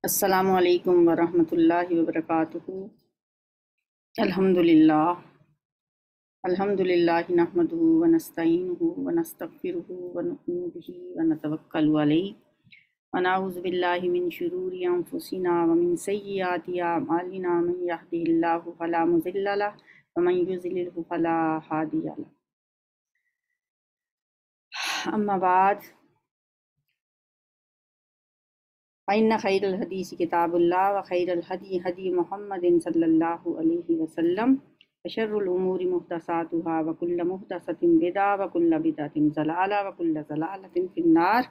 السلام علیکم ورحمۃ اللہ وبرکاتہ۔ الحمد للہ نحمدہ ونستعینہ ونستغفرہ ونؤمن بہ ونتوکل علیہ ونعوذ باللہ من شرور انفسنا ومن سیئات اعمالنا، من یہدہ اللہ فلا مضل لہ ومن یضللہ فلا ہادی لہ۔ اما بعد، فإن خیر الحدیث کتاب اللہ وخیر الہدی ہدی محمد صلی اللہ علیہ وسلم، وشر الامور محدثاتها وکل محدثۃ بدعۃ وکل بدعۃ ضلالہ وکل ضلالۃ فی النار۔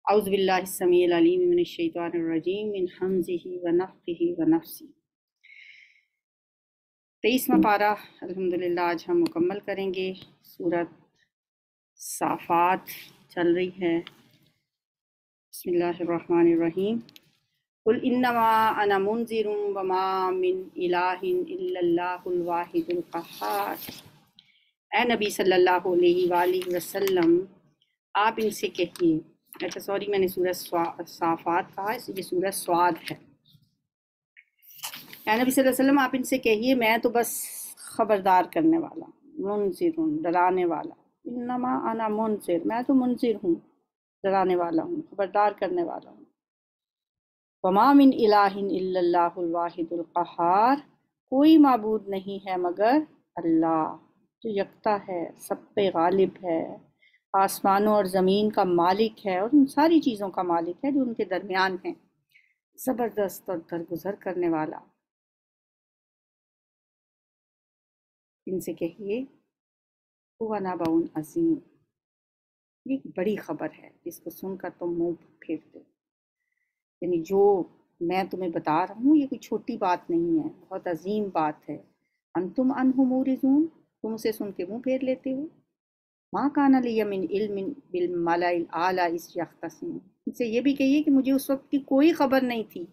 اعوذ باللہ السمیع العلیم من الشیطان الرجیم، من حمزہ ونفخہ ونفثہ۔ 23واں پارہ الحمدللہ آج ہم مکمل کریں گے۔ سورۃ صافات چل رہی ہے۔ بسم اللہ الرحمن الرحیم۔ قل انما انا منذر وما من الہ الا اللہ الواحد القہار۔ اے نبی صلی اللہ علیہ وآلہ وسلم، آپ ان سے کہیے، اچھا سوری میں نے سورہ صافات کہا، یہ سورہ سواد ہے۔ اے نبی صلی اللہ علیہ وسلم، آپ ان سے کہیے میں تو بس خبردار کرنے والا ہوں، منذر ہوں، ڈرانے والا۔ انما انا منذر، میں تو منذر ہوں، ڈرانے والا ہوں، خبردار کرنے والا ہوں۔ وما من الہ الا اللہ الواحد القہار، کوئی معبود نہیں ہے مگر اللہ جو یکتا ہے، سب پہ غالب ہے، آسمانوں اور زمین کا مالک ہے اور ان ساری چیزوں کا مالک ہے جو ان کے درمیان ہیں، زبردست اور درگزر کرنے والا۔ ان سے کہیے ہوا نبأ عظیم، یہ ایک بڑی خبر ہے جس کو سن کر تم منہ پھیرتے ہو، یعنی جو میں تمہیں بتا رہا ہوں یہ کوئی چھوٹی بات نہیں ہے، بہت عظیم بات ہے۔ انتم عنہ مورزون، تم اسے سن کے منہ پھیر لیتے ہو۔ ما کان لی من علم بالملأ الاعلی اذ یختصمون، ان سے یہ بھی کہیے کہ مجھے اس وقت کی کوئی خبر نہیں تھی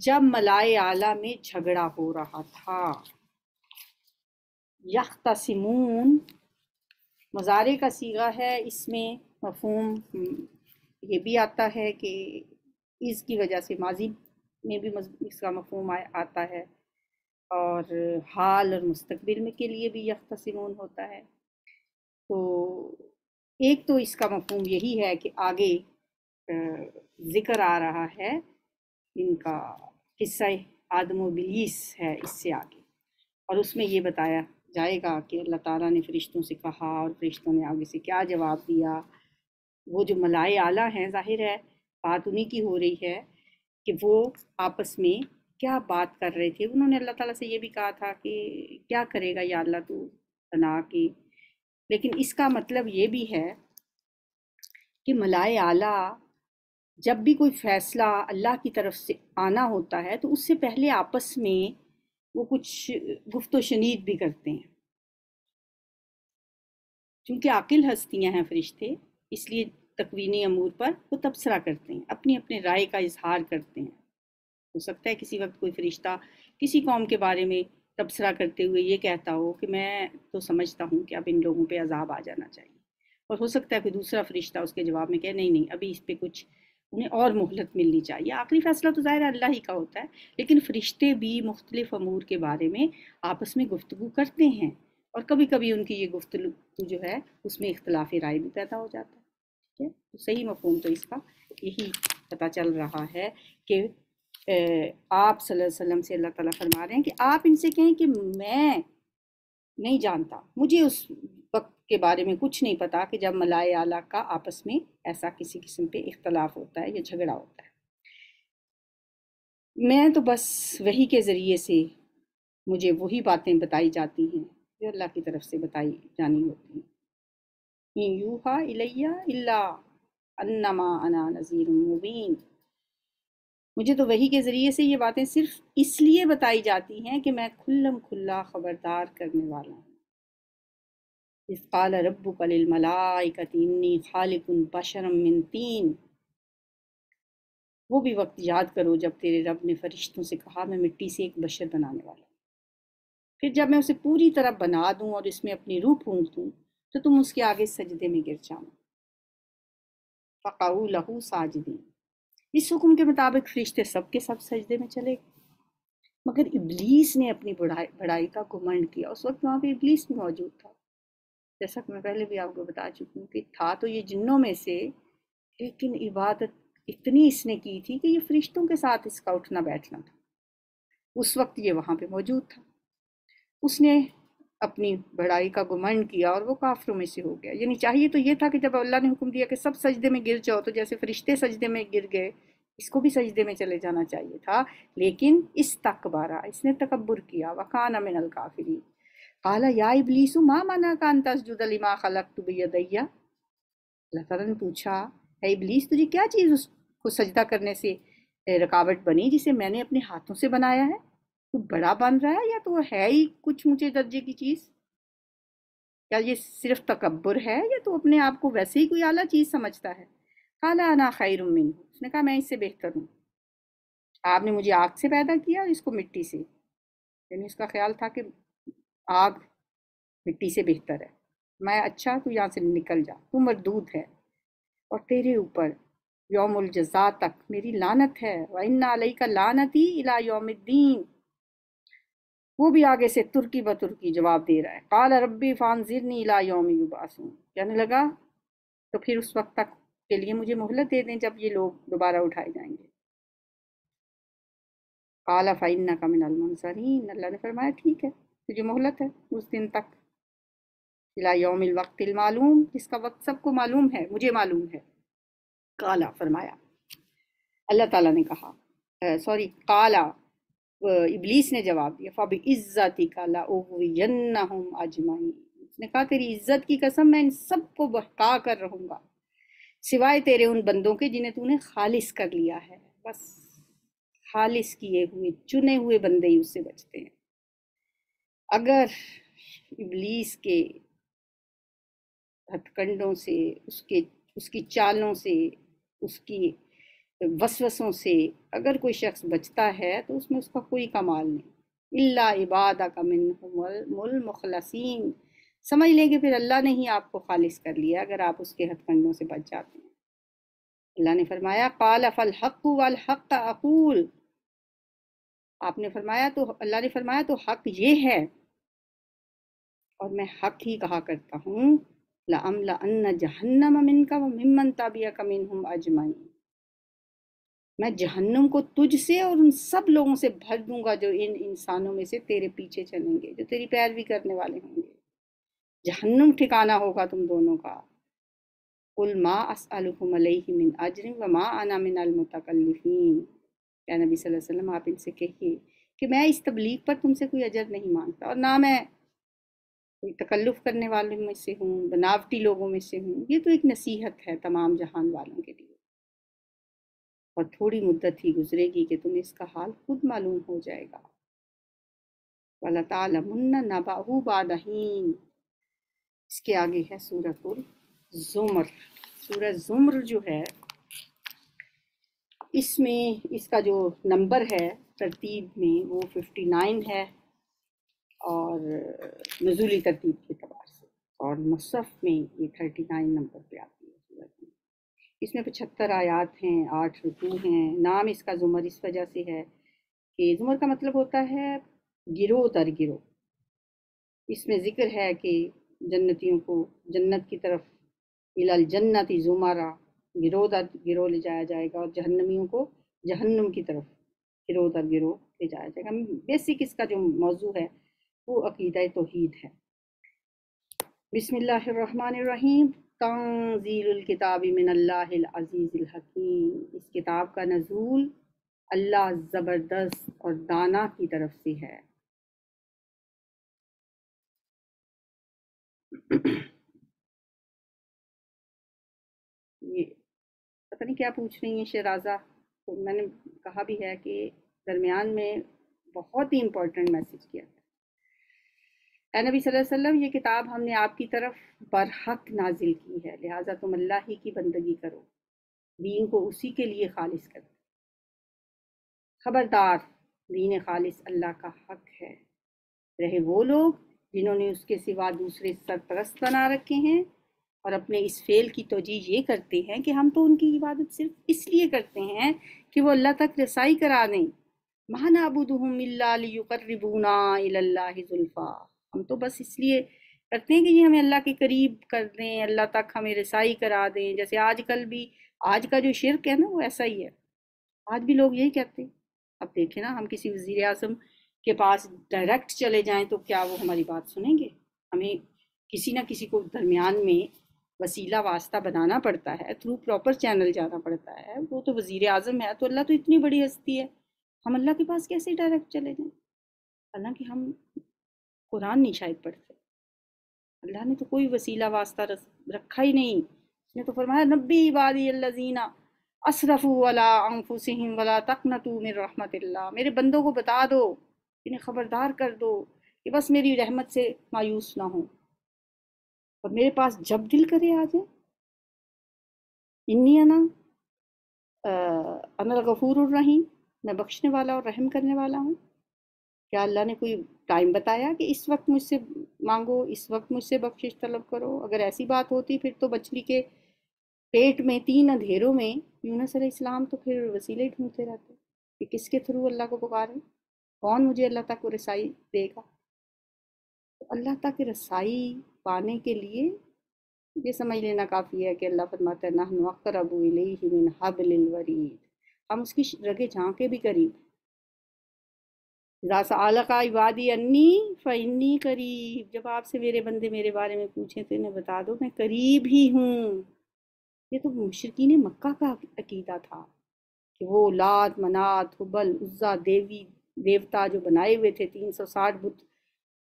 جب ملائے اعلیٰ میں جھگڑا ہو رہا تھا۔ یختصمون مضارع کا صیغہ ہے، اس میں مفہوم یہ بھی آتا ہے کہ اس کی وجہ سے ماضی میں بھی اس کا مفہوم آتا ہے، اور حال اور مستقبل میں کے لیے بھی یختصمون ہوتا ہے۔ تو ایک تو اس کا مفہوم یہی ہے کہ آگے ذکر آ رہا ہے ان کا قصہ آدم و ابلیس ہے اس سے آگے، اور اس میں یہ بتایا جائے گا کہ اللہ تعالیٰ نے فرشتوں سے کہا اور فرشتوں نے آگے سے کیا جواب دیا۔ وہ جو ملائے اعلیٰ ہیں، ظاہر ہے بات انہی کی ہو رہی ہے کہ وہ آپس میں کیا بات کر رہے تھے۔ انہوں نے اللہ تعالیٰ سے یہ بھی کہا تھا کہ کیا کرے گا یا اللہ تو بنا کے، لیکن اس کا مطلب یہ بھی ہے کہ ملائے اعلیٰ جب بھی کوئی فیصلہ اللہ کی طرف سے آنا ہوتا ہے تو اس سے پہلے آپس میں وہ کچھ گفت و شنید بھی کرتے ہیں۔ چونکہ عاقل ہستیاں ہیں فرشتے، اس لیے تکوینی امور پر وہ تبصرہ کرتے ہیں، اپنی اپنے رائے کا اظہار کرتے ہیں۔ ہو سکتا ہے کسی وقت کوئی فرشتہ کسی قوم کے بارے میں تبصرہ کرتے ہوئے یہ کہتا ہو کہ میں تو سمجھتا ہوں کہ اب ان لوگوں پہ عذاب آ جانا چاہیے، اور ہو سکتا ہے کوئی دوسرا فرشتہ اس کے جواب میں کہے نہیں نہیں، ابھی اس پہ کچھ انہیں اور مہلت ملنی چاہیے۔ آخری فیصلہ تو ظاہر اللہ ہی کا ہوتا ہے، لیکن فرشتے بھی مختلف امور کے بارے میں آپس میں گفتگو کرتے ہیں، اور کبھی کبھی ان کی یہ گفتگو جو ہے اس میں اختلاف رائے بھی پیدا ہو جاتا ہے۔ ٹھیک ہے، تو صحیح مفہوم تو اس کا یہی پتہ چل رہا ہے کہ آپ صلی اللہ علیہ وسلم سے اللہ تعالیٰ فرما رہے ہیں کہ آپ ان سے کہیں کہ میں نہیں جانتا، مجھے اس وقت کے بارے میں کچھ نہیں پتا کہ جب ملائے اعلیٰ کا آپس میں ایسا کسی قسم پہ اختلاف ہوتا ہے یا جھگڑا ہوتا ہے۔ میں تو بس وحی کے ذریعے سے مجھے وہی باتیں بتائی جاتی ہیں جو اللہ کی طرف سے بتائی جانی ہوتی ہیں۔ ان یوحا الیہ الا انما انا نذیر مبین، مجھے تو وحی کے ذریعے سے یہ باتیں صرف اس لیے بتائی جاتی ہیں کہ میں کھلم کھلا خبردار کرنے والا ہوں۔ اذ قال ربک للملائکۃ انی خالق بشرا من طین، وہ بھی وقت یاد کرو جب تیرے رب نے فرشتوں سے کہا میں مٹی سے ایک بشر بنانے والا ہوں، پھر جب میں اسے پوری طرح بنا دوں اور اس میں اپنی روح پھونک دوں تو تم اس کے آگے سجدے میں گر جانا۔ فقعوا لہ ساجدین، اس حکم کے مطابق فرشتے سب کے سب سجدے میں چلے گئے، مگر ابلیس نے اپنی بڑائی کا گھمنڈ کیا۔ اس وقت وہاں پہ ابلیس بھی موجود تھا، جیسا کہ میں پہلے بھی آپ کو بتا چکی ہوں کہ تھا تو یہ جنوں میں سے، لیکن عبادت اتنی اس نے کی تھی کہ یہ فرشتوں کے ساتھ اس کا اٹھنا بیٹھنا تھا۔ اس وقت یہ وہاں پہ موجود تھا، اس نے اپنی بڑائی کا گھمنڈ کیا اور وہ کافروں میں سے ہو گیا۔ یعنی چاہیے تو یہ تھا کہ جب اللہ نے حکم دیا کہ سب سجدے میں گر جاؤ، تو جیسے فرشتے سجدے میں گر گئے، اس کو بھی سجدے میں چلے جانا چاہیے تھا، لیکن استکبارہ، اس نے تکبر کیا، وکان من الکافرین۔ قال یا ابلیس ما منعک ان تسجد لما خلقت بیدی، اللہ تعالیٰ نے پوچھا اے ابلیس تجھے کیا چیز اس کو سجدہ کرنے سے رکاوٹ بنی جسے میں نے اپنے ہاتھوں سے بنایا ہے؟ تو بڑا بن رہا ہے یا تو ہے ہی کچھ اونچے درجے کی چیز؟ کیا یہ صرف تکبر ہے یا تو اپنے آپ کو ویسے ہی کوئی اعلیٰ چیز سمجھتا ہے؟ قال انا خیر منہ، اس نے کہا میں اس سے بہتر ہوں، آپ نے مجھے آگ سے پیدا کیا اور اس کو مٹی سے، یعنی اس کا خیال تھا کہ آگ مٹی سے بہتر ہے، میں اچھا تو یہاں سے نکل جا، تو مردود ہے اور تیرے اوپر یوم الجزا تک میری لعنت ہے، وَإِنَّ عَلَيْكَ لَعْنَتِي إِلَى يَوْمِ الدِّينِ۔ وہ بھی آگے سے ترکی بترکی جواب دے رہا ہے، قال ربی فانظرنی الی یوم یبعثون، کہنے لگا تو پھر اس وقت تک کے لیے مجھے مہلت دے دیں جب یہ لوگ دوبارہ اٹھائے جائیں گے۔ قال فإنک من المنظرین، اللہ نے فرمایا ٹھیک ہے تجھے مہلت ہے اس دن تک، الی یوم الوقت المعلوم، جس کا وقت سب کو معلوم ہے، مجھے معلوم ہے۔ قالا، فرمایا، اللہ تعالیٰ نے کہا، قالا، ابلیس نے جواب دیا، فَبِعِزَّتِكَ لَأُغْوِيَنَّهُمْ أَجْمَعِينَ، اس نے کہا تیری عزت کی قسم میں ان سب کو بہکا کر رہوں گا، سوائے تیرے ان بندوں کے جنہیں تو نے خالص کر لیا ہے۔ بس خالص کیے ہوئے چنے ہوئے بندے ہی اس سے بچتے ہیں۔ اگر ابلیس کے ہتھ کنڈوں سے، اس کی چالوں سے، اس کی وسوسوں سے اگر کوئی شخص بچتا ہے تو اس میں اس کا کوئی کمال نہیں، الا عبادک منہم المخلصین، سمجھ لیں کہ پھر اللہ نے ہی آپ کو خالص کر لیا اگر آپ اس کے ہتھ کنڈوں سے بچ جاتے ہیں۔ اللہ نے فرمایا قال فالحق والحق اقول، آپ نے فرمایا تو اللہ نے فرمایا تو حق یہ ہے اور میں حق ہی کہا کرتا ہوں، لَأَمْلَأَنَّ جَهَنَّمَ مِنْكَ وَمِمَّنْ تَبِعَكَ مِنْهُمْ أَجْمَعِينَ، میں جہنم کو تجھ سے اور ان سب لوگوں سے بھر دوں گا جو ان انسانوں میں سے تیرے پیچھے چلیں گے، جو تیری پیروی کرنے والے ہوں گے، جہنم ٹھکانہ ہوگا تم دونوں کا۔ قُلْ مَا أَسْأَلُكُمْ عَلَيْهِ مِنْ أَجْرٍ وَمَا أَنَا مِنَ الْمُتَكَلِّفِينَ، کہ نبی صلی اللہ علیہ وسلم آپ ان سے کہیے کہ میں اس تبلیغ پر تم سے کوئی اجر نہیں مانگتا اور نہ میں کوئی تکلف کرنے والوں میں سے ہوں، بناوٹی لوگوں میں سے ہوں، یہ تو ایک نصیحت ہے تمام جہان والوں کے لیے، اور تھوڑی مدت ہی گزرے گی کہ تمہیں اس کا حال خود معلوم ہو جائے گا۔ وَلَتَعْلَمُنَّ نَبَأَهُ بَعْدَ حِینٍ، اس کے آگے ہے سورۃ الزمر۔ سورۃ زمر جو ہے اس میں اس کا جو نمبر ہے ترتیب میں وہ 59 ہے، اور نزولی ترتیب کے اعتبار سے، اور مصحف میں یہ 39 نمبر پہ آتی ہے سورۃ میں۔ اس میں 75 آیات ہیں، 8 رکوع ہیں۔ نام اس کا زمر اس وجہ سے ہے کہ زمر کا مطلب ہوتا ہے گروہ در گروہ۔ اس میں ذکر ہے کہ جنتیوں کو جنت کی طرف، الی الجنت زمرا، گروہ در گروہ لے جایا جائے گا، اور جہنمیوں کو جہنم کی طرف گروہ در گروہ لے جایا جائے گا۔ بیسک اس کا جو موضوع ہے وہ عقیدہ توحید ہے۔ بسم اللہ الرحمن الرحیم، تنزیل الکتاب من اللہ العزیز الحکیم، اس کتاب کا نزول اللہ زبردست اور دانا کی طرف سے ہے۔ یہ پتہ نہیں کیا پوچھ رہی ہیں شیرازہ، تو میں نے کہا بھی ہے کہ درمیان میں بہت ہی امپورٹنٹ میسج کیا ہے، اے نبی صلی اللہ علیہ وسلم یہ کتاب ہم نے آپ کی طرف برحق نازل کی ہے، لہٰذا تم اللہ ہی کی بندگی کرو، دین کو اسی کے لیے خالص کرو۔ خبردار، دین خالص اللہ کا حق ہے، رہے وہ لوگ جنہوں نے اس کے سوا دوسرے سرپرست بنا رکھے ہیں اور اپنے اس فعل کی توجیہ یہ کرتے ہیں کہ ہم تو ان کی عبادت صرف اس لیے کرتے ہیں کہ وہ اللہ تک رسائی کرا دیں. مَا نَعْبُدُهُمْ إِلَّا لِيُقَرِّبُونَا إِلَى اللَّهِ زُلْفَىٰ. ہم تو بس اس لیے کرتے ہیں کہ یہ ہمیں اللہ کے قریب کر دیں، اللہ تک ہمیں رسائی کرا دیں. جیسے آج کل بھی آج کا جو شرک ہے نا وہ ایسا ہی ہے. آج بھی لوگ یہی کہتے ہیں. اب دیکھیں نا، ہم کسی وزیر اعظم کے پاس ڈائریکٹ چلے جائیں تو کیا وہ ہماری بات سنیں گے؟ ہمیں کسی نہ کسی کو درمیان میں وسیلہ واسطہ بنانا پڑتا ہے، تھرو پراپر چینل جانا پڑتا ہے. وہ تو وزیر اعظم ہے، تو اللہ تو اتنی بڑی ہستی ہے، ہم اللہ کے پاس کیسے ڈائریکٹ چلے جائیں؟ حالانکہ ہم قرآن نہیں شاید پڑھتے. اللہ نے تو کوئی وسیلہ واسطہ رکھا ہی نہیں. اس نے تو فرمایا نبی عبادی الذین اسرفوا علی انفسہم ولا تقنطوا من رحمت اللہ. میرے بندوں کو بتا دو، انہیں خبردار کر دو کہ بس میری رحمت سے مایوس نہ ہوں اور میرے پاس جب دل کرے آ جائیں. انی انا الغفور الرحیم، میں بخشنے والا اور رحم کرنے والا ہوں. کیا اللہ نے کوئی ٹائم بتایا کہ اس وقت مجھ سے مانگو، اس وقت مجھ سے بخشش طلب کرو؟ اگر ایسی بات ہوتی پھر تو مچھلی کے پیٹ میں 3 اندھیروں میں یونس علیہ السلام تو پھر وسیلے ڈھونڈتے رہتے کہ کس کے تھرو اللہ کو پکاریں، کون مجھے اللہ تک کو رسائی دے گا. تو اللہ تک رسائی پانے کے لیے یہ سمجھ لینا کافی ہے کہ اللہ فرماتا ہے نحن اقرب الیہ من حبل الورید، ہم اس کی رگے جھانک کے بھی قریب. اذا سألک عبادی انی فانی قریب، جب آپ سے میرے بندے میرے بارے میں پوچھیں تو انہیں بتا دو میں قریب ہی ہوں. یہ تو مشرکین مکہ کا عقیدہ تھا کہ وہ لات منات حبل عزا دیوی دیوتا جو بنائے ہوئے تھے، 360 بت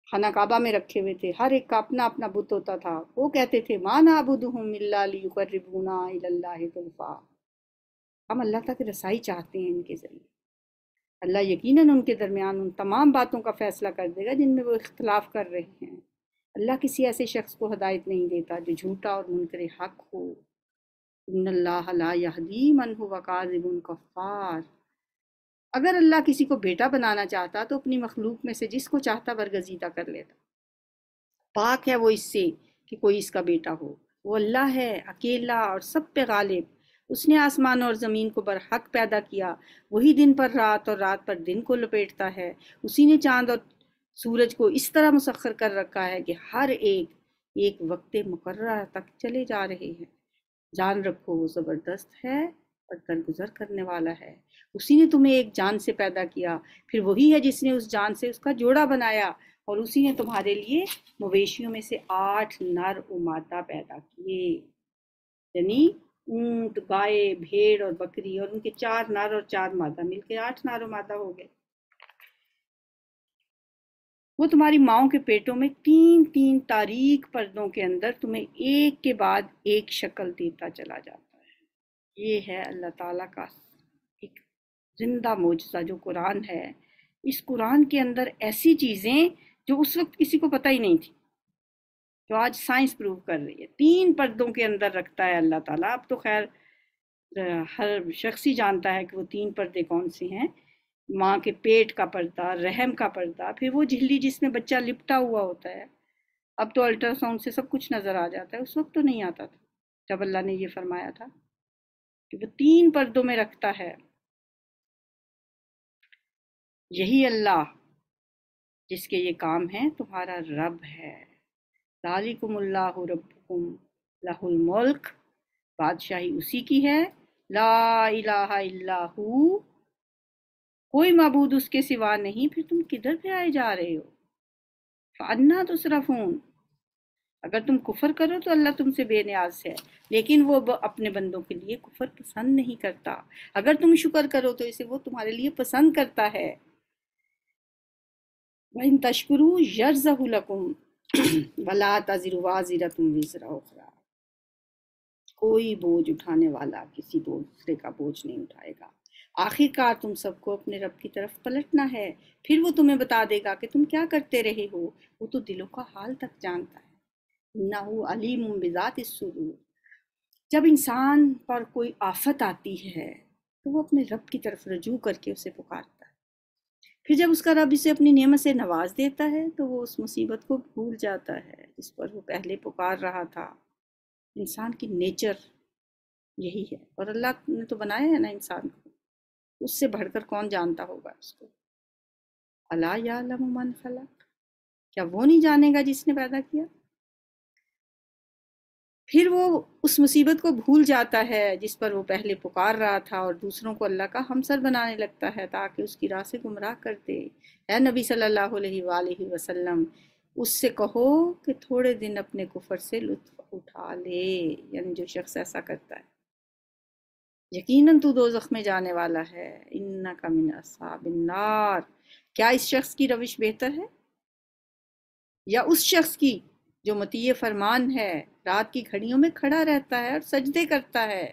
خانہ کعبہ میں رکھے ہوئے تھے، ہر ایک کا اپنا اپنا بت ہوتا تھا. وہ کہتے تھے ما نعبدہم الا لیقربونا الی اللہ زلفیٰ، ہم اللہ تک رسائی چاہتے ہیں ان کے ذریعے. اللہ یقیناً ان کے درمیان ان تمام باتوں کا فیصلہ کر دے گا جن میں وہ اختلاف کر رہے ہیں. اللہ کسی ایسے شخص کو ہدایت نہیں دیتا جو جھوٹا اور منکر حق ہو. ان اللہ لا یہدی من هو کاذب کفار. اگر اللہ کسی کو بیٹا بنانا چاہتا تو اپنی مخلوق میں سے جس کو چاہتا برگزیدہ کر لیتا. پاک ہے وہ اس سے کہ کوئی اس کا بیٹا ہو. وہ اللہ ہے اکیلا اور سب پہ غالب. اس نے آسمان اور زمین کو برحق پیدا کیا، وہی دن پر رات اور رات پر دن کو لپیٹتا ہے. اسی نے چاند اور سورج کو اس طرح مسخر کر رکھا ہے کہ ہر ایک وقت مقررہ تک چلے جا رہے ہیں. جان رکھو وہ زبردست ہے اور درگزر کرنے والا ہے. اسی نے تمہیں ایک جان سے پیدا کیا، پھر وہی ہے جس نے اس جان سے اس کا جوڑا بنایا، اور اسی نے تمہارے لیے مویشیوں میں سے 8 نر و مادہ پیدا کیے. یعنی اونٹ، گائے، بھیڑ اور بکری، اور ان کے 4 نر اور 4 مادہ مل کے 8 نر و مادہ ہو گئے. وہ تمہاری ماؤں کے پیٹوں میں 3 تاریک پردوں کے اندر تمہیں ایک کے بعد ایک شکل دیتا چلا جاتا ہے. یہ ہے اللہ تعالیٰ کا ایک زندہ معجزہ جو قرآن ہے. اس قرآن کے اندر ایسی چیزیں جو اس وقت کسی کو پتہ ہی نہیں تھی، جو آج سائنس پروو کر رہی ہے. 3 پردوں کے اندر رکھتا ہے اللہ تعالیٰ. اب تو خیر ہر شخص ہی جانتا ہے کہ وہ 3 پردے کون سے ہیں. ماں کے پیٹ کا پردہ، رحم کا پردہ، پھر وہ جھلی جس میں بچہ لپٹا ہوا ہوتا ہے. اب تو الٹرا ساؤنڈ سے سب کچھ نظر آ جاتا ہے، اس وقت تو نہیں آتا تھا جب اللہ نے یہ فرمایا تھا کہ وہ 3 پردوں میں رکھتا ہے. یہی اللہ جس کے یہ کام ہیں تمہارا رب ہے. ذالکم اللہ ربکم لہ الملک، بادشاہی اسی کی ہے. لا الہ الا ہو، کوئی معبود اس کے سوا نہیں. پھر تم کدھر پہ آئے جا رہے ہو؟ فَأَنَّىٰ تُصْرَفُونَ. اگر تم کفر کرو تو اللہ تم سے بے نیاز ہے، لیکن وہ اپنے بندوں کے لیے کفر پسند نہیں کرتا. اگر تم شکر کرو تو اسے وہ تمہارے لیے پسند کرتا ہے. وَإِن تَشْكُرُوا يَرْزَقْهُ لَكُمْ وَلَا تَزِرُ وَازِرَةٌ وِزْرَ أُخْرَىٰ. کوئی بوجھ اٹھانے والا کسی دوسرے کا بوجھ نہیں اٹھائے گا. آخر کار تم سب کو اپنے رب کی طرف پلٹنا ہے، پھر وہ تمہیں بتا دے گا کہ تم کیا کرتے رہے ہو. وہ تو دلوں کا حال تک جانتا ہے. اِنَّهُ عَلِیمٌ بِذَاتِ الصُّدُورِ. جب انسان پر کوئی آفت آتی ہے تو وہ اپنے رب کی طرف رجوع کر کے اسے پکارتا ہے. پھر جب اس کا رب اسے اپنی نعمت سے نواز دیتا ہے تو وہ اس مصیبت کو بھول جاتا ہے جس پر وہ پہلے پکار رہا تھا. انسان کی نیچر یہی ہے، اور اللہ نے تو بنایا ہے نا انسان کو، اس سے بڑھ کر کون جانتا ہوگا اس کو؟ الا یعلم من خلق، کیا وہ نہیں جانے گا جس نے پیدا کیا؟ پھر وہ اس مصیبت کو بھول جاتا ہے جس پر وہ پہلے پکار رہا تھا، اور دوسروں کو اللہ کا ہمسر بنانے لگتا ہے تاکہ اس کی راہ سے گمراہ کر دے۔ اے نبی صلی اللہ علیہ وآلہ وسلم، اس سے کہو کہ تھوڑے دن اپنے کفر سے لطف اٹھا لے، یعنی جو شخص ایسا کرتا ہے یقیناً تو دوزخ میں جانے والا ہے، انک من اصحاب النار۔ کیا اس شخص کی روش بہتر ہے یا اس شخص کی جو مطیع فرمان ہے، رات کی گھڑیوں میں کھڑا رہتا ہے اور سجدے کرتا ہے،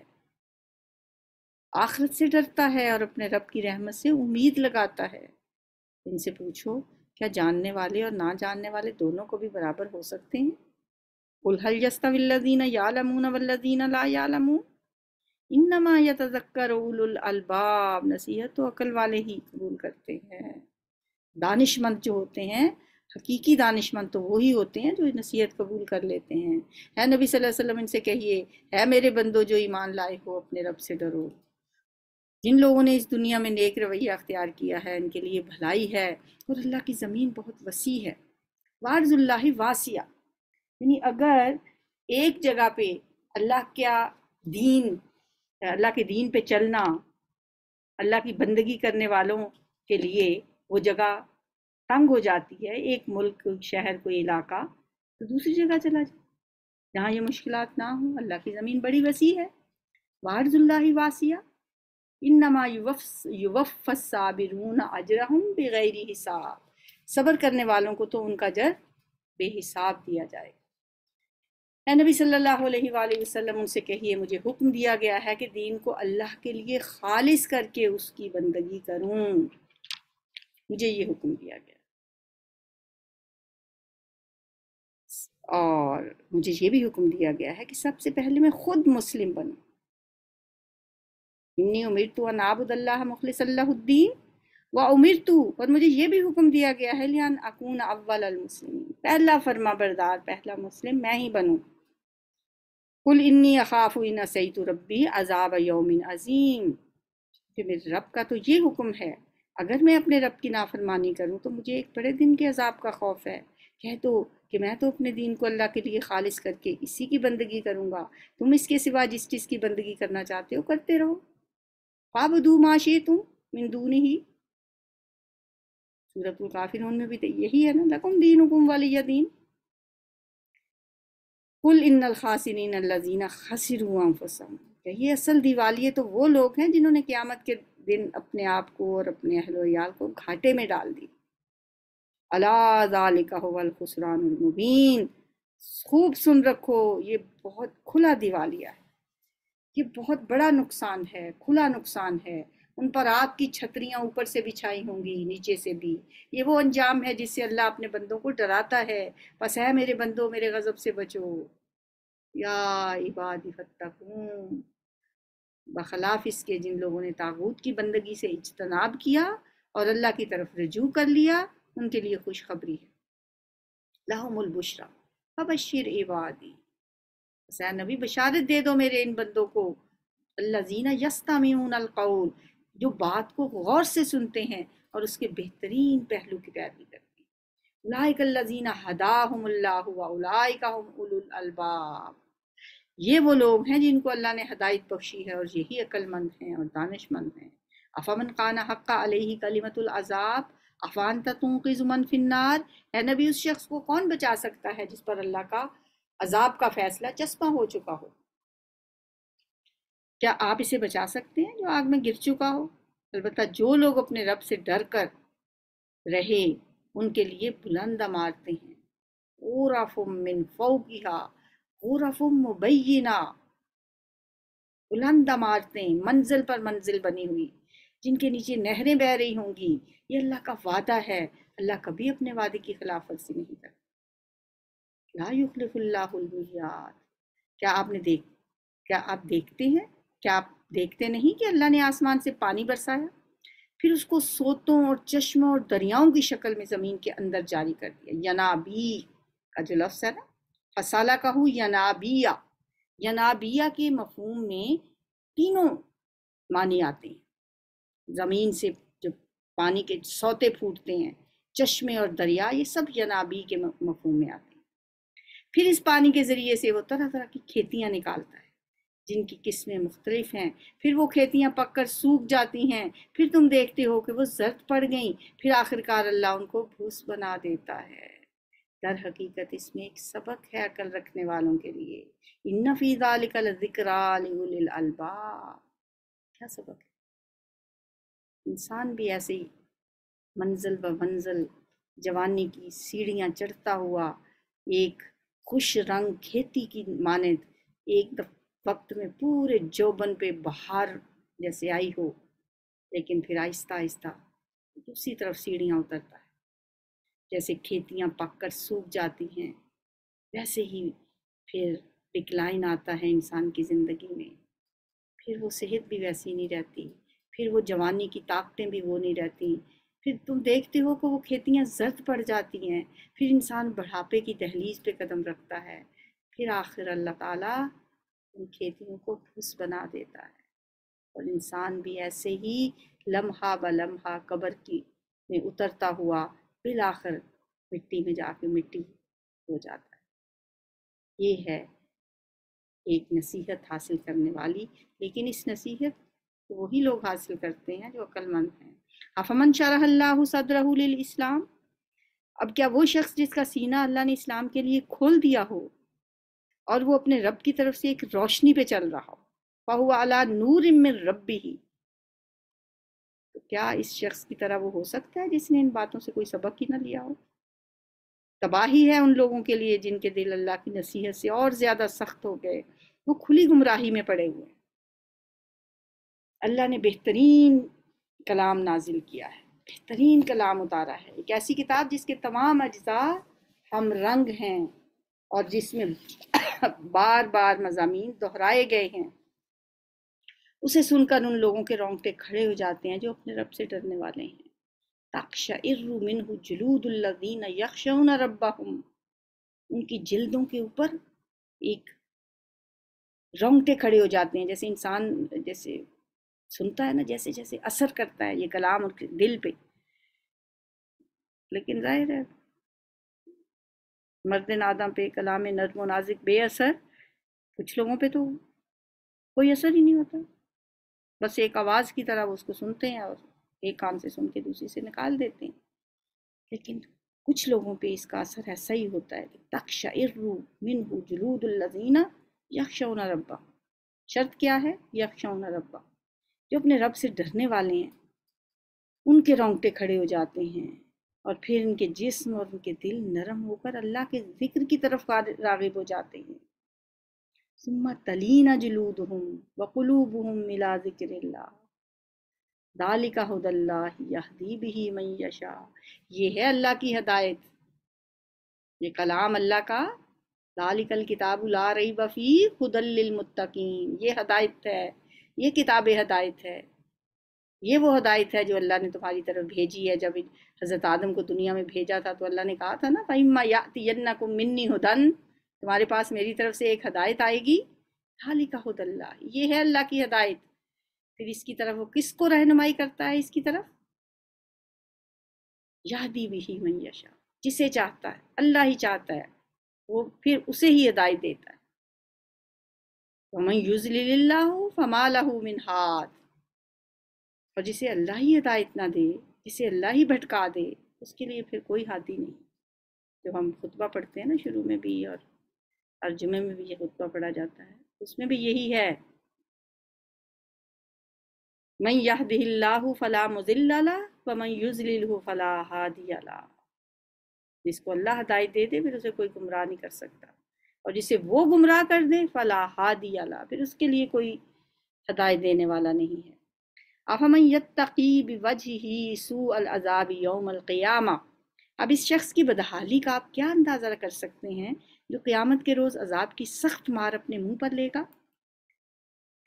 آخرت سے ڈرتا ہے اور اپنے رب کی رحمت سے امید لگاتا ہے؟ ان سے پوچھو کیا جاننے والے اور نہ جاننے والے دونوں کو بھی برابر ہو سکتے ہیں؟ قل هل يستوي الذين يعلمون والذين لا يعلمون انما يتذكر اولو الالباب۔ نصیحت تو عقل والے ہی قبول کرتے ہیں، دانش مند جو ہوتے ہیں، حقیقی دانش مند تو وہی ہوتے ہیں جو نصیحت قبول کر لیتے ہیں۔ اے نبی صلی اللہ علیہ وسلم، ان سے کہیے، اے میرے بندو جو ایمان لائے ہو، اپنے رب سے ڈرو۔ جن لوگوں نے اس دنیا میں نیک رویہ اختیار کیا ہے ان کے لیے بھلائی ہے، اور اللہ کی زمین بہت وسیع ہے۔ وارض اللہ واسعہ، یعنی اگر ایک جگہ پہ اللہ کے دین پہ چلنا، اللہ کی بندگی کرنے والوں کے لیے وہ جگہ تنگ ہو جاتی ہے، ایک ملک، کوئی شہر، کوئی علاقہ، تو دوسری جگہ چلا جائے جہاں یہ مشکلات نہ ہوں۔ اللہ کی زمین بڑی وسیع ہے۔ وارض اللہ واسعہ انما یوفی الصابرون اجرہم بغیر حساب۔ صبر کرنے والوں کو تو ان کا اجر بے حساب دیا جائے۔ اے نبی صلی اللہ علیہ وآلہ وسلم، ان سے کہیے، مجھے حکم دیا گیا ہے کہ دین کو اللہ کے لیے خالص کر کے اس کی بندگی کروں، مجھے یہ حکم دیا گیا، اور مجھے یہ بھی حکم دیا گیا ہے کہ سب سے پہلے میں خود مسلم بنوں۔ انی امرت ان اعبد اللہ مخلصا لہ الدین وامرت، اور مجھے یہ بھی حکم دیا گیا ہے لان اکون اول المسلمین، پہلا فرما بردار، پہلا مسلم میں ہی بنوں۔ قل انی اخاف ان عصیت ربی عذاب یوم عظیم، کہ میرے رب کا تو یہ حکم ہے، اگر میں اپنے رب کی نافرمانی کروں تو مجھے ایک بڑے دن کے عذاب کا خوف ہے۔ کہہ دو کہ میں تو اپنے دین کو اللہ کے لیے خالص کر کے اسی کی بندگی کروں گا، تم اس کے سوا جس چیز کی بندگی کرنا چاہتے ہو کرتے رہو۔ فَاعْبُدُوا مَا شِئْتُم مِّن دُونِهِ، سورۃ الکافرون میں بھی تو یہی ہے نا، لَکُمْ دِینُکُمْ وَلِیَّ دِین۔ قُلْ إِنَّ الْخَاسِرِينَ الَّذِينَ خَسِرُوا أَنفُسَهُمْ، کہ یہ اصل دیوالیے تو وہ لوگ ہیں جنہوں نے قیامت کے دن اپنے آپ کو اور اپنے اہل و عیال کو گھاٹے میں ڈال دی۔ الا ذالک هو الخسران المبین، خوب سن رکھو، یہ بہت کھلا دیوالیہ ہے، یہ بہت بڑا نقصان ہے، کھلا نقصان ہے۔ ان پر آگ کی چھتریاں اوپر سے بچھائی ہوں گی، نیچے سے بھی۔ یہ وہ انجام ہے جس سے اللہ اپنے بندوں کو ڈراتا ہے، بس ہے میرے بندوں میرے غضب سے بچو۔ یا عبادی فتقون، بخلاف اس کے جن لوگوں نے طاغوت کی بندگی سے اجتناب کیا اور اللہ کی طرف رجوع کر لیا، ان کے لیے خوشخبری ہے، لہم البشریٰ فبشر عبادی، اے نبی بشارت دے دو میرے ان بندوں کو، الذین یستمعون القول، جو بات کو غور سے سنتے ہیں اور اس کے بہترین پہلو کی پیروی کرتے ہیں۔ اولئک الذین ھداھم اللہ واولئک ھم اولو الالباب، یہ وہ لوگ ہیں جن کو اللہ نے ہدایت بخشی ہے اور یہی عقل مند ہیں اور دانش مند ہیں۔ افمن کان حق علیہ کلمۃ العذاب افانت تنقذ من فی النار، اے نبی اس شخص کو کون بچا سکتا ہے جس پر اللہ کا عذاب کا فیصلہ چسپاں ہو چکا ہو؟ کیا آپ اسے بچا سکتے ہیں جو آگ میں گر چکا ہو؟ البتہ جو لوگ اپنے رب سے ڈر کر رہے ان کے لیے بلند عمارتیں ہیں، غرف من فوقہا غرف مبینہ، بلند عمارتیں منزل پر منزل بنی ہوئی جن کے نیچے نہریں بہہ رہی ہوں گی۔ یہ اللہ کا وعدہ ہے، اللہ کبھی اپنے وعدے کی خلاف ورزی نہیں کرتا۔ لا یخلف اللہ المیعاد، کیا آپ دیکھتے نہیں کہ اللہ نے آسمان سے پانی برسایا، پھر اس کو سوتوں اور چشموں اور دریاؤں کی شکل میں زمین کے اندر جاری کر دیا۔ ینابیع کا جو لفظ ہے نا، فسالکہ ینابیع، ینابیہ کے مفہوم میں تینوں معنی آتے ہیں۔ زمین سے جو پانی کے سوتے پھوٹتے ہیں، چشمے اور دریا، یہ سب ینابی کے مفہوم میں آتے ہیں۔ پھر اس پانی کے ذریعے سے وہ طرح طرح کی کھیتیاں نکالتا ہے جن کی قسمیں مختلف ہیں۔ پھر وہ کھیتیاں پک کر سوکھ جاتی ہیں، پھر تم دیکھتے ہو کہ وہ زرد پڑ گئیں، پھر آخرکار اللہ ان کو بھوس بنا دیتا ہے۔ در حقیقت اس میں ایک سبق ہے عقل رکھنے والوں کے لیے۔ ان فی ذلک لذکریٰ لأولی الالباب۔ کیا سبق ہے؟ انسان بھی ایسے ہی منزل و منزل جوانی کی سیڑھیاں چڑھتا ہوا ایک خوش رنگ کھیتی کی مانند ایک وقت میں پورے جوبن پہ بہار جیسے آئی ہو، لیکن پھر آہستہ آہستہ دوسری طرف سیڑھیاں اترتا ہے۔ جیسے کھیتیاں پک کر سوکھ جاتی ہیں، ویسے ہی پھر ڈکلائن آتا ہے انسان کی زندگی میں۔ پھر وہ صحت بھی ویسی نہیں رہتی، پھر وہ جوانی کی طاقتیں بھی وہ نہیں رہتی، پھر تم دیکھتے ہو کہ وہ کھیتیاں زرد پڑ جاتی ہیں، پھر انسان بڑھاپے کی دہلیز پہ قدم رکھتا ہے، پھر آخر اللہ تعالیٰ ان کھیتیوں کو بھوس بنا دیتا ہے، اور انسان بھی ایسے ہی لمحہ بلمحہ قبر کی میں اترتا ہوا بالآخر مٹی میں جا کے مٹی ہو جاتا ہے۔ یہ ہے ایک نصیحت حاصل کرنے والی، لیکن اس نصیحت کو وہی لوگ حاصل کرتے ہیں جو عقل مند ہیں۔ افمن شرح اللہ صدرہ للاسلام، اب کیا وہ شخص جس کا سینہ اللہ نے اسلام کے لیے کھول دیا ہو اور وہ اپنے رب کی طرف سے ایک روشنی پہ چل رہا ہو، فہو علی نور من ربہ، تو کیا اس شخص کی طرح وہ ہو سکتا ہے جس نے ان باتوں سے کوئی سبق ہی نہ لیا ہو؟ تباہی ہے ان لوگوں کے لیے جن کے دل اللہ کی نصیحت سے اور زیادہ سخت ہو گئے، وہ کھلی گمراہی میں پڑے ہوئے۔ اللہ نے بہترین کلام نازل کیا ہے، بہترین کلام اتارا ہے، ایک ایسی کتاب جس کے تمام اجزاء ہم رنگ ہیں اور جس میں بار بار مضامین دہرائے گئے ہیں۔ اسے سن کر ان لوگوں کے رونگٹے کھڑے ہو جاتے ہیں جو اپنے رب سے ڈرنے والے ہیں۔ تقشعر منہ جلود الذین یخشون ربہم، ان کی جلدوں کے اوپر ایک رونگٹے کھڑے ہو جاتے ہیں، جیسے انسان جیسے سنتا ہے نا، جیسے جیسے اثر کرتا ہے یہ کلام ان کے دل پہ۔ لیکن ظاہر ہے مرد نادم پہ کلام نرم و نازک بے اثر، کچھ لوگوں پہ تو کوئی اثر ہی نہیں ہوتا، بس ایک آواز کی طرح وہ اس کو سنتے ہیں اور ایک کان سے سن کے دوسری سے نکال دیتے ہیں۔ لیکن کچھ لوگوں پہ اس کا اثر ایسا ہی ہوتا ہے کہ تقشعر منہ جلود الذین یخشون ربہم، شرط کیا ہے؟ یخشون ربہم، جو اپنے رب سے ڈرنے والے ہیں ان کے رونگٹے کھڑے ہو جاتے ہیں، اور پھر ان کے جسم اور ان کے دل نرم ہو کر اللہ کے ذکر کی طرف راغب ہو جاتے ہیں۔ ثم تلین جلودہم وقلوبہم الی ذکر اللہ ذالک ھدی اللہ یہدی بہ من یشاء، یہ ہے اللہ کی ہدایت، یہ کلام اللہ کا، ذالک الکتاب لا ریب فیہ ھدی للمتقین، یہ ہدایت ہے، یہ کتاب ہدایت ہے، یہ وہ ہدایت ہے جو اللہ نے تمہاری طرف بھیجی ہے۔ جب حضرت آدم کو دنیا میں بھیجا تھا تو اللہ نے کہا تھا نا فَإِمَّا يَأْتِيَنَّكُم مِّنِّي هُدًى، تمہارے پاس میری طرف سے ایک ہدایت آئے گی، ذَلِكَ ھُدَى اللَّہِ، یہ ہے اللہ کی ہدایت۔ پھر اس کی طرف وہ کس کو رہنمائی کرتا ہے؟ اس کی طرف یہدی بہ من یشاء، جسے چاہتا ہے، اللہ ہی چاہتا ہے، وہ پھر اسے ہی ہدایت دیتا ہے۔ وَمَن يُضْلِلِ اللَّهُ فَمَا لَهُ مِنْ هَادٍ، اور جسے اللہ ہی ہدایت نہ دے، جسے اللہ ہی بھٹکا دے، اس کے لیے پھر کوئی ہادی نہیں۔ جب ہم خطبہ پڑھتے ہیں نا شروع میں بھی اور ہر جمعے میں بھی یہ خطبہ پڑھا جاتا ہے، اس میں بھی یہی ہے، من یہدہ اللہ فلا مضل لہ ومن یضللہ فلا ہادی لہ، جس کو اللہ ہدایت دے دے پھر اسے کوئی گمراہ نہیں کر سکتا، اور جسے وہ گمراہ کر دے فلا ہادی لہ، پھر اس کے لیے کوئی ہدایت دینے والا نہیں ہے۔ افمن یتقی بوجہہ سوء العذاب یوم القیامہ، اب اس شخص کی بدحالی کا آپ کیا اندازہ کر سکتے ہیں جو قیامت کے روز عذاب کی سخت مار اپنے منہ پر لے گا؟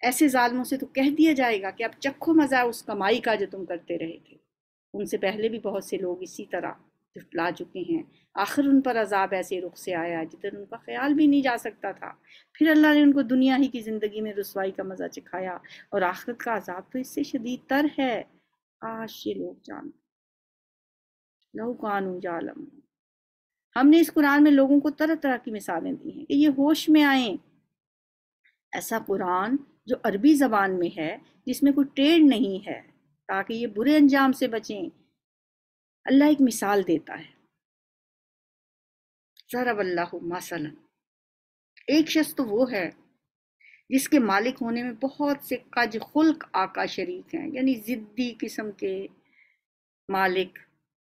ایسے ظالموں سے تو کہہ دیا جائے گا کہ اب چکھو مزہ اس کمائی کا جو تم کرتے رہے تھے۔ ان سے پہلے بھی بہت سے لوگ اسی طرح جھٹلا چکے ہیں، آخر ان پر عذاب ایسے رخ سے آیا جدھر ان کا خیال بھی نہیں جا سکتا تھا۔ پھر اللہ نے ان کو دنیا ہی کی زندگی میں رسوائی کا مزہ چکھایا، اور آخرت کا عذاب تو اس سے شدید تر ہے۔ کاش یہ لوگ جان لو کانوا یعلمون۔ ہم نے اس قرآن میں لوگوں کو طرح طرح کی مثالیں دی ہیں کہ یہ ہوش میں آئیں۔ ایسا قرآن جو عربی زبان میں ہے، جس میں کوئی ٹیڑھ نہیں ہے، تاکہ یہ برے انجام سے بچیں۔ اللہ ایک مثال دیتا ہے، ضرب اللہ مثلا، ایک شخص تو وہ ہے جس کے مالک ہونے میں بہت سے کج خلق آقا شریک ہیں، یعنی ضدی قسم کے مالک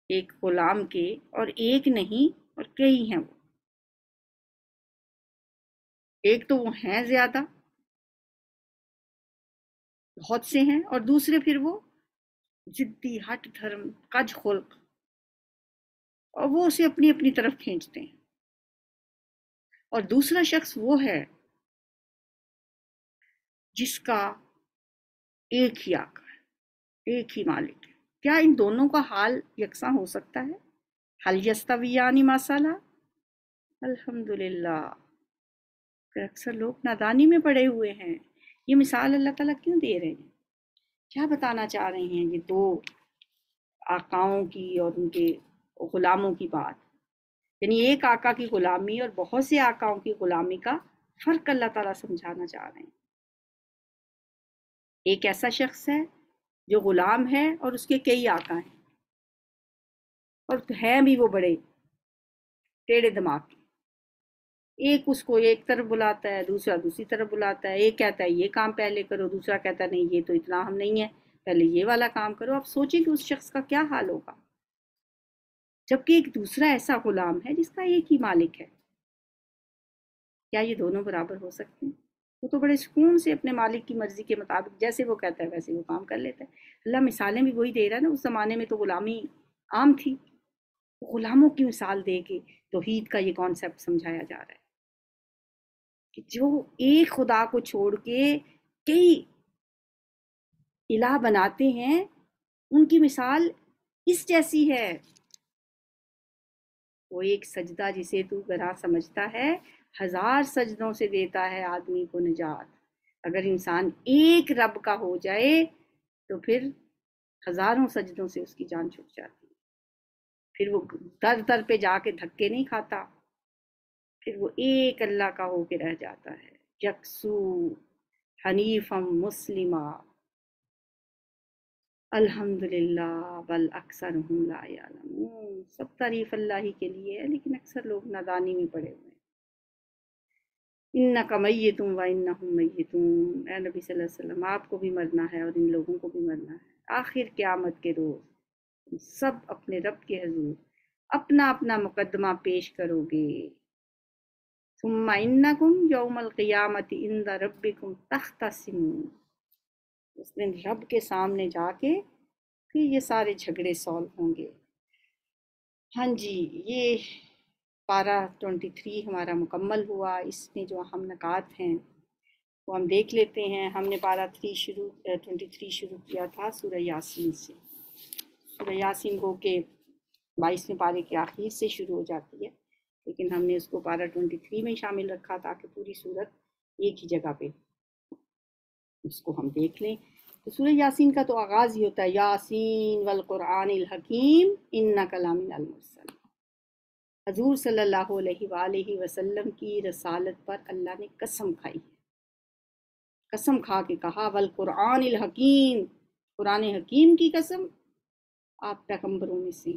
ایک غلام کے، اور ایک نہیں اور کئی ہیں۔ وہ ایک تو وہ ہیں زیادہ، بہت سے ہیں، اور دوسرے پھر وہ ضدی ہٹ دھرم کج خلق، اور وہ اسے اپنی اپنی طرف کھینچتے ہیں۔ اور دوسرا شخص وہ ہے جس کا ایک ہی آقا ہے، ایک ہی مالک ہے۔ کیا ان دونوں کا حال یکساں ہو سکتا ہے؟ حل یستویان مثلا، الحمدللہ۔ پھر اکثر لوگ نادانی میں پڑے ہوئے ہیں۔ یہ مثال اللہ تعالیٰ کیوں دے رہے ہیں؟ کیا بتانا چاہ رہے ہیں یہ دو آقاؤں کی اور ان کے غلاموں کی بات؟ یعنی ایک آقا کی غلامی اور بہت سے آقاؤں کی غلامی کا فرق اللہ تعالیٰ سمجھانا چاہ رہے ہیں۔ ایک ایسا شخص ہے جو غلام ہے اور اس کے کئی آقا ہیں، اور ہیں بھی وہ بڑے ٹیڑھے دماغ کے۔ ایک اس کو ایک طرف بلاتا ہے، دوسرا دوسری طرف بلاتا ہے۔ ایک کہتا ہے یہ کام پہلے کرو، دوسرا کہتا ہے نہیں یہ تو اتنا ہم نہیں ہے، پہلے یہ والا کام کرو۔ اب سوچیں کہ اس شخص کا کیا حال ہوگا، جبکہ ایک دوسرا ایسا غلام ہے جس کا ایک ہی مالک ہے۔ کیا یہ دونوں برابر ہو سکتے ہیں؟ وہ تو بڑے سکون سے اپنے مالک کی مرضی کے مطابق جیسے وہ کہتا ہے ویسے وہ کام کر لیتا ہے۔ اللہ مثالیں بھی وہی دے رہا ہے نا، اس زمانے میں تو غلامی عام تھی، غلاموں کی مثال دے کے توحید کا یہ کانسیپٹ سمجھایا جا رہا ہے کہ جو ایک خدا کو چھوڑ کے کئی الہ بناتے ہیں، ان کی مثال اس جیسی ہے۔ وہ ایک سجدہ جسے تو گناہ سمجھتا ہے، 1000 سجدوں سے دیتا ہے آدمی کو نجات۔ اگر انسان ایک رب کا ہو جائے تو پھر 1000 سجدوں سے اس کی جان چھوٹ جاتی ہے۔ پھر وہ در در پہ جا کے دھکے نہیں کھاتا، پھر وہ ایک اللہ کا ہو کے رہ جاتا ہے، یکسو حنیفم مسلمہ، الحمدللہ بل اکثرہم لا یعلمون۔ سب تعریف اللہ ہی کے لیے ہے، لیکن اکثر لوگ نادانی میں پڑے ہوئے ہیں۔ انک میت و انہم میتون، اے نبی صلی اللہ علیہ وسلم آپ کو بھی مرنا ہے اور ان لوگوں کو بھی مرنا ہے۔ آخر قیامت کے روز تم سب اپنے رب کے حضور اپنا اپنا مقدمہ پیش کرو گے۔ ثم انکم یوم القیامت عند ربکم تختصمون، اس دن رب کے سامنے جا کے پھر یہ سارے جھگڑے سولو ہوں گے۔ ہاں جی، یہ پارہ 23 ہمارا مکمل ہوا۔ اس میں جو اہم نکات ہیں وہ ہم دیکھ لیتے ہیں۔ ہم نے پارہ 23 شروع کیا تھا سورہ یاسین سے۔ سورہ یاسین کو کہ 22ویں پارے کے آخر سے شروع ہو جاتی ہے، لیکن ہم نے اس کو پارہ 23 میں شامل رکھا تاکہ پوری صورت ایک ہی جگہ پہ اس کو ہم دیکھ لیں۔ تو سورہ یاسین کا تو آغاز ہی ہوتا ہے یاسین والقرآن الحکیم انک لمن المرسلین۔ حضور صلی اللہ علیہ وآلہ وسلم کی رسالت پر اللہ نے قسم کھائی ہے، قسم کھا کے کہا والقرآن الحکیم، قرآن حکیم کی قسم، آپ پیغمبروں میں سے۔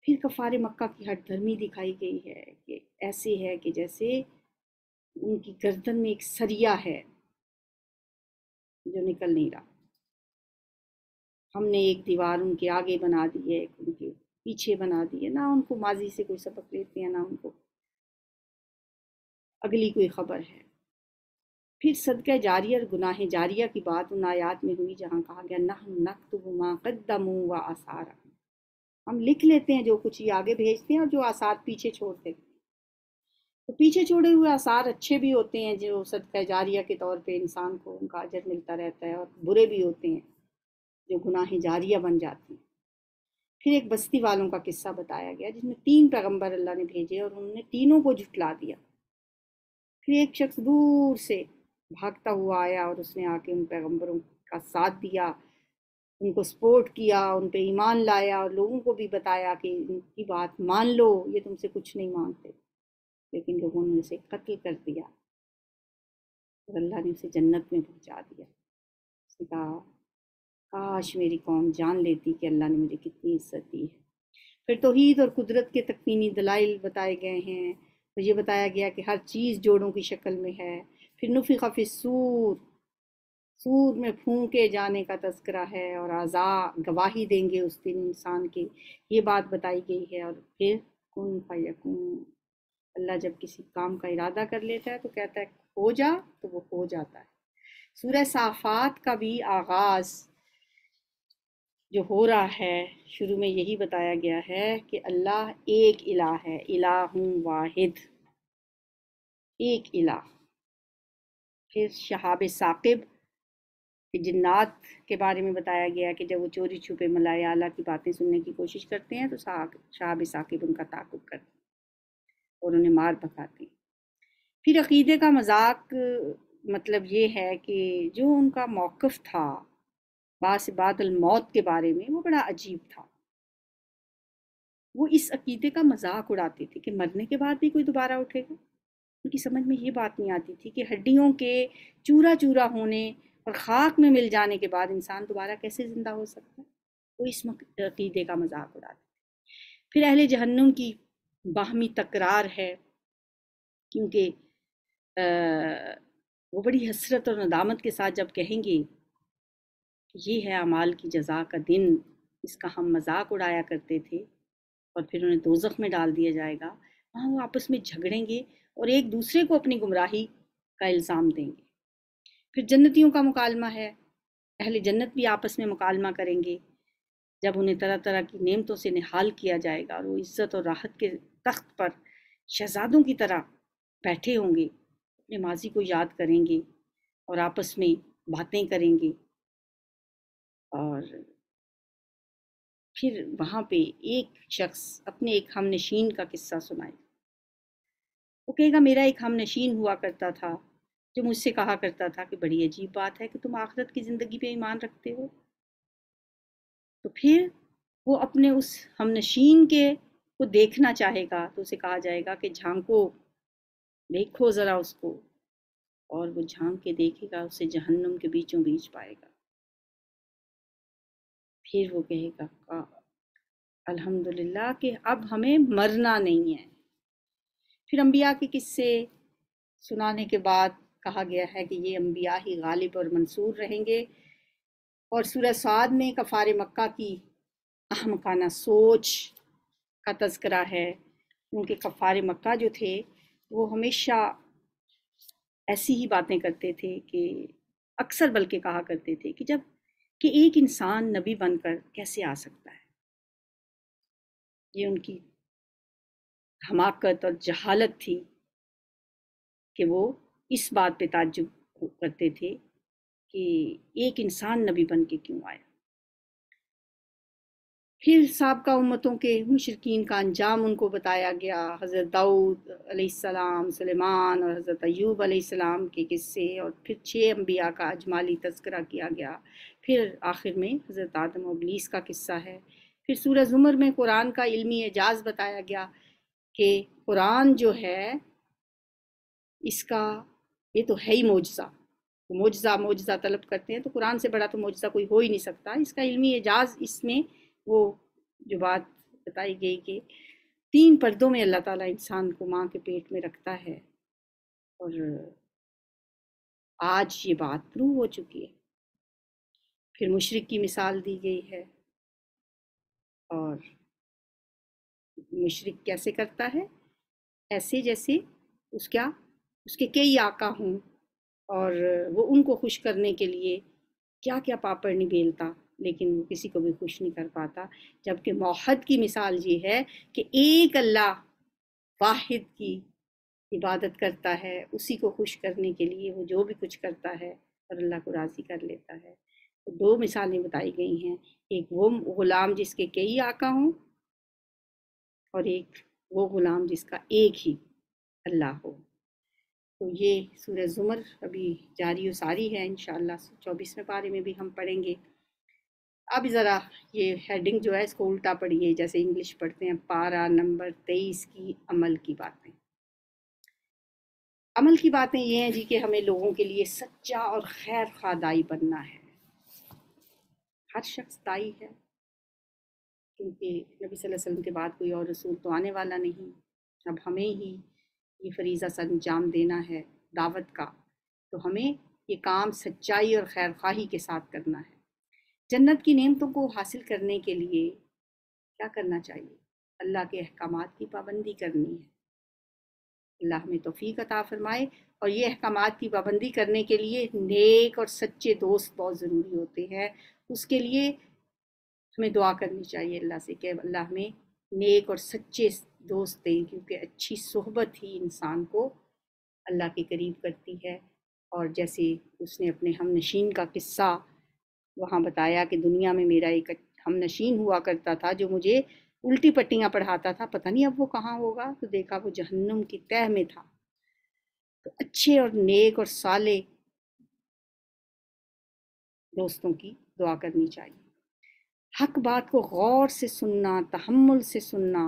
پھر کفار مکہ کی ہٹ دھرمی دکھائی گئی ہے کہ ایسے ہے کہ جیسے ان کی گردن میں ایک سریا ہے جو نکل نہیں رہا۔ ہم نے ایک دیوار ان کے آگے بنا دی ہے، ایک ان کے پیچھے بنا دی ہے، نہ ان کو ماضی سے کوئی سبق لیتے ہیں، نہ ان کو اگلی کوئی خبر ہے۔ پھر صدقہ جاریہ اور گناہ جاریہ کی بات ان آیات میں ہوئی جہاں کہا گیا نحن نکتب ما قدموا وآثارہم، ہم لکھ لیتے ہیں جو کچھ یہ آگے بھیجتے ہیں اور جو آثار پیچھے چھوڑتے ہیں۔ تو پیچھے چھوڑے ہوئے آثار اچھے بھی ہوتے ہیں جو صدقہ جاریہ کے طور پہ انسان کو ان کا اجر ملتا رہتا ہے، اور برے بھی ہوتے ہیں جو گناہ جاریہ بن جاتے ہیں۔ پھر ایک بستی والوں کا قصہ بتایا گیا جس میں 3 پیغمبر اللہ نے بھیجے اور انہوں نے تینوں کو جھٹلا دیا. پھر ایک شخص دور سے بھاگتا ہوا آیا اور اس نے آ کے ان پیغمبروں کا ساتھ دیا، ان کو سپورٹ کیا، ان پہ ایمان لایا اور لوگوں کو بھی بتایا کہ ان کی بات مان لو، یہ تم سے کچھ نہیں مانتے. لیکن لوگوں نے اسے قتل کر دیا اور اللہ نے اسے جنت میں پہنچا دیا. اس نے کہا کاش میری قوم جان لیتی کہ اللہ نے مجھے کتنی عزت دی ہے. پھر توحید اور قدرت کے تکوینی دلائل بتائے گئے ہیں اور یہ بتایا گیا کہ ہر چیز جوڑوں کی شکل میں ہے. پھر نفخ فی الصور، سور میں پھونکے جانے کا تذکرہ ہے اور اعضاء گواہی دیں گے اس دن انسان کی، یہ بات بتائی گئی ہے. اور پھر کن فیکون، اللہ جب کسی کام کا ارادہ کر لیتا ہے تو کہتا ہے ہو جا تو وہ ہو جاتا ہے. سورہ صافات کا بھی آغاز جو ہو رہا ہے شروع میں یہی بتایا گیا ہے کہ اللہ ایک الہ ہے، الہ واحد، ایک الہ. پھر شہاب ثاقب کہ جنات کے بارے میں بتایا گیا کہ جب وہ چوری چھپے ملائے اعلیٰ کی باتیں سننے کی کوشش کرتے ہیں تو شہاب ثاقب ان کا تعاقب کرتے ہیں اور انہیں مار بھگاتے ہیں. پھر عقیدے کا مذاق مطلب یہ ہے کہ جو ان کا موقف تھا بعد الموت کے بارے میں وہ بڑا عجیب تھا. وہ اس عقیدے کا مذاق اڑاتے تھے کہ مرنے کے بعد بھی کوئی دوبارہ اٹھے گا. ان کی سمجھ میں یہ بات نہیں آتی تھی کہ ہڈیوں کے چورا چورا ہونے اور خاک میں مل جانے کے بعد انسان دوبارہ کیسے زندہ ہو سکتا ہے. وہ اس عقیدے کا مذاق اڑاتے تھے. پھر اہل جہنم کی باہمی تکرار ہے کیونکہ وہ بڑی حسرت اور ندامت کے ساتھ جب کہیں گے یہ ہے اعمال کی جزا کا دن، اس کا ہم مذاق اڑایا کرتے تھے، اور پھر انہیں دوزخ میں ڈال دیا جائے گا. وہاں وہ آپس میں جھگڑیں گے اور ایک دوسرے کو اپنی گمراہی کا الزام دیں گے. پھر جنتیوں کا مکالمہ ہے، اہل جنت بھی آپس میں مکالمہ کریں گے جب انہیں طرح طرح کی نعمتوں سے نہال کیا جائے گا اور وہ عزت اور راحت کے تخت پر شہزادوں کی طرح بیٹھے ہوں گے، اپنے ماضی کو یاد کریں گے اور آپس میں باتیں کریں گے. اور پھر وہاں پہ ایک شخص اپنے ایک ہم نشین کا قصہ سنائے. وہ کہے گا میرا ایک ہم نشین ہوا کرتا تھا جو مجھ سے کہا کرتا تھا کہ بڑی عجیب بات ہے کہ تم آخرت کی زندگی پہ ایمان رکھتے ہو. تو پھر وہ اپنے اس ہم نشین کے کو دیکھنا چاہے گا تو اسے کہا جائے گا کہ جھانکو، دیکھو ذرا اس کو، اور وہ جھانک کے دیکھے گا، اسے جہنم کے بیچوں بیچ پائے گا. پھر وہ کہے گا الحمدللہ کہ اب ہمیں مرنا نہیں ہے. پھر انبیاء کے قصے سنانے کے بعد کہا گیا ہے کہ یہ انبیاء ہی غالب اور منصور رہیں گے. اور سورہ صاد میں کفار مکہ کی احمقانہ سوچ کا تذکرہ ہے کیونکہ کفار مکہ جو تھے وہ ہمیشہ ایسی ہی باتیں کرتے تھے کہ اکثر بلکہ کہا کرتے تھے کہ جب کہ ایک انسان نبی بن کر کیسے آ سکتا ہے. یہ ان کی حماقت اور جہالت تھی کہ وہ اس بات پہ تعجب کرتے تھے کہ ایک انسان نبی بن کے کیوں آیا. پھر سابقہ امتوں کے مشرکین کا انجام ان کو بتایا گیا، حضرت داؤد علیہ السلام، سلیمان اور حضرت ایوب علیہ السلام کے قصے، اور پھر 6 انبیاء کا اجمالی تذکرہ کیا گیا. پھر آخر میں حضرت آدم و ابلیس کا قصہ ہے. پھر سورہ زمر میں قرآن کا علمی اعجاز بتایا گیا کہ قرآن جو ہے اس کا یہ تو ہے ہی معجزہ. معجزہ طلب کرتے ہیں تو قرآن سے بڑا تو معجزہ کوئی ہو ہی نہیں سکتا. اس کا علمی اعجاز اس میں وہ جو بات بتائی گئی کہ 3 پردوں میں اللہ تعالیٰ انسان کو ماں کے پیٹ میں رکھتا ہے، اور آج یہ بات پروو ہو چکی ہے. پھر مشرک کی مثال دی گئی ہے، اور مشرک کیسے کرتا ہے، ایسے جیسے اس کے کئی آقا ہوں اور وہ ان کو خوش کرنے کے لیے کیا کیا پاپڑ نہیں بیلتا لیکن وہ کسی کو بھی خوش نہیں کر پاتا. جبکہ موحد کی مثال یہ ہے کہ ایک اللہ واحد کی عبادت کرتا ہے، اسی کو خوش کرنے کے لیے وہ جو بھی کچھ کرتا ہے اور اللہ کو راضی کر لیتا ہے. تو دو مثالیں بتائی گئی ہیں، ایک وہ غلام جس کے کئی آقا ہوں، اور ایک وہ غلام جس کا ایک ہی اللہ ہو۔ تو یہ سورہ زمر ابھی جاری و ساری ہے، انشاءاللہ 24ویں پارے میں بھی ہم پڑھیں گے۔ اب ذرا یہ ہیڈنگ جو ہے اس کو الٹا پڑھیے، جیسے انگلش پڑھتے ہیں، پارہ نمبر 23 کی عمل کی باتیں۔ عمل کی باتیں یہ ہیں جی کہ ہمیں لوگوں کے لیے سچا اور خیر خواہ دائی بننا ہے۔ ہر شخص دائی ہے، کیونکہ نبی صلی اللہ علیہ وسلم کے بعد کوئی اور رسول تو آنے والا نہیں، اب ہمیں ہی یہ فریضہ سر انجام دینا ہے دعوت کا، تو ہمیں یہ کام سچائی اور خیر خواہی کے ساتھ کرنا ہے۔ جنت کی نعمتوں کو حاصل کرنے کے لیے کیا کرنا چاہیے؟ اللہ کے احکامات کی پابندی کرنی ہے۔ اللہ ہمیں توفیق عطا فرمائے، اور یہ احکامات کی پابندی کرنے کے لیے نیک اور سچے دوست بہت ضروری ہوتے ہیں۔ اس کے لیے ہمیں دعا کرنی چاہیے اللہ سے کہ اللہ ہمیں نیک اور سچے دوست دیں، کیونکہ اچھی صحبت ہی انسان کو اللہ کے قریب کرتی ہے۔ اور جیسے اس نے اپنے ہم نشین کا قصہ وہاں بتایا کہ دنیا میں میرا ایک ہم نشین ہوا کرتا تھا جو مجھے الٹی پٹیاں پڑھاتا تھا، پتہ نہیں اب وہ کہاں ہوگا، تو دیکھا وہ جہنم کی تہہ میں تھا۔ تو اچھے اور نیک اور صالح دوستوں کی دعا کرنی چاہیے۔ حق بات کو غور سے سننا، تحمل سے سننا،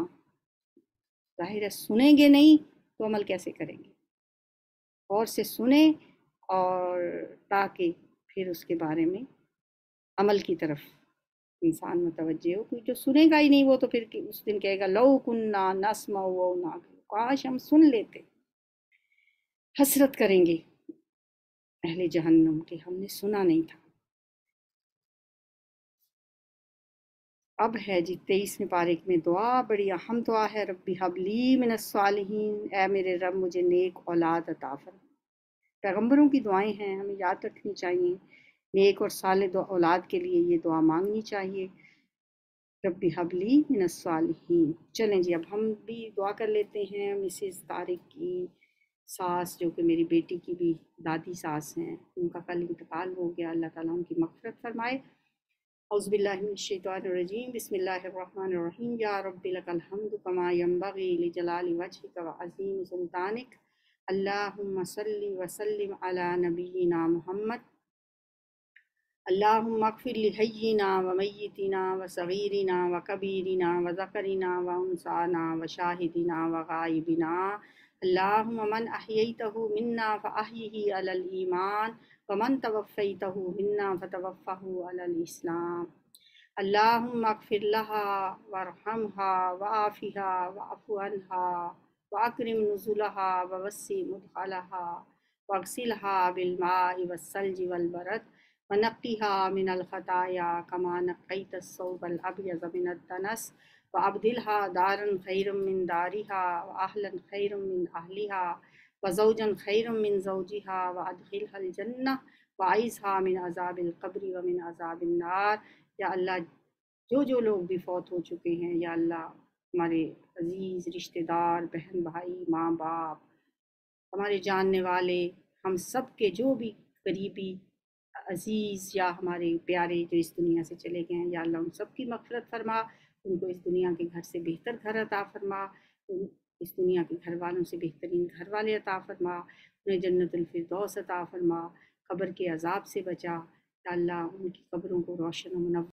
ظاہر ہے سنیں گے نہیں تو عمل کیسے کریں گے؟ غور سے سنیں، اور تاکہ پھر اس کے بارے میں عمل کی طرف انسان متوجہ ہو۔ کوئی جو سنے گا ہی نہیں وہ تو پھر اس دن کہے گا لو کننا نسمع و نعقل، کاش ہم سن لیتے۔ حسرت کریں گے اہل جہنم کہ ہم نے سنا نہیں تھا۔ اب ہے جی 23ویں پارے میں دعا، بڑی اہم دعا ہے، ربی حب لی من الصالحین، اے میرے رب مجھے نیک اولاد عطا فرما۔ پیغمبروں کی دعائیں ہیں، ہمیں یاد رکھنی چاہیے، نیک اور صالح اولاد کے لیے یہ دعا مانگنی چاہیے، ربی حب لی من الصالحین۔ چلیں جی اب ہم بھی دعا کر لیتے ہیں۔ مسز طارق کی ساس جو کہ میری بیٹی کی بھی دادی ساس ہیں، ان کا کل انتقال ہو گیا، اللہ تعالیٰ ان کی مغفرت فرمائے۔ اعوذ باللہ من الشیطان الرجیم، بسم اللہ الرحمن الرحیم، یا رب لک الحمد کما ینبغی لجلال وجہک وعظیم سلطانک، اللہم صلی وسلم علی نبینا محمد، اللہم اغفر لحینا ومیتنا وصغیرنا وکبیرنا وذکرنا وانثانا وشاہدنا وغائبنا، اللہم من احییتہ منا فاحیہ علی الایمان ومن توفیتہ منا فتوفہ علی الاسلام، اللہم اغفر لہا وارحمہا وعافہا واعف عنہا واکرم نزلہا ووسع مدخلہا واغسلہا بالماء والثلج والبرد ونقها من الخطايا كما نقيت الثوب الأبيض من الدنس وأبدلها دارا خيرا من دارها وأهلا خيرا من أهلها وزوجا خيرا من زوجها وأدخلها الجنة وأعيذها من عذاب القبر ومن عذاب النار۔ یا اللہ جو لوگ بھی فوت ہو چکے ہیں، یا اللہ ہمارے عزیز رشتہ دار، بہن بھائی، ماں باپ، ہمارے جاننے والے، ہم سب کے جو بھی قریبی عزیز یا ہمارے پیارے جو اس دنیا سے چلے گئے ہیں، یا اللہ ان سب کی مغفرت فرما، ان کو اس دنیا کے گھر سے بہتر گھر عطا فرما، اس دنیا کے گھر والوں سے بہترین گھر والے عطا فرما، انہیں جنت الفردوس عطا فرما، قبر کے عذاب سے بچا، یا اللہ ان کی قبروں کو روشن و منور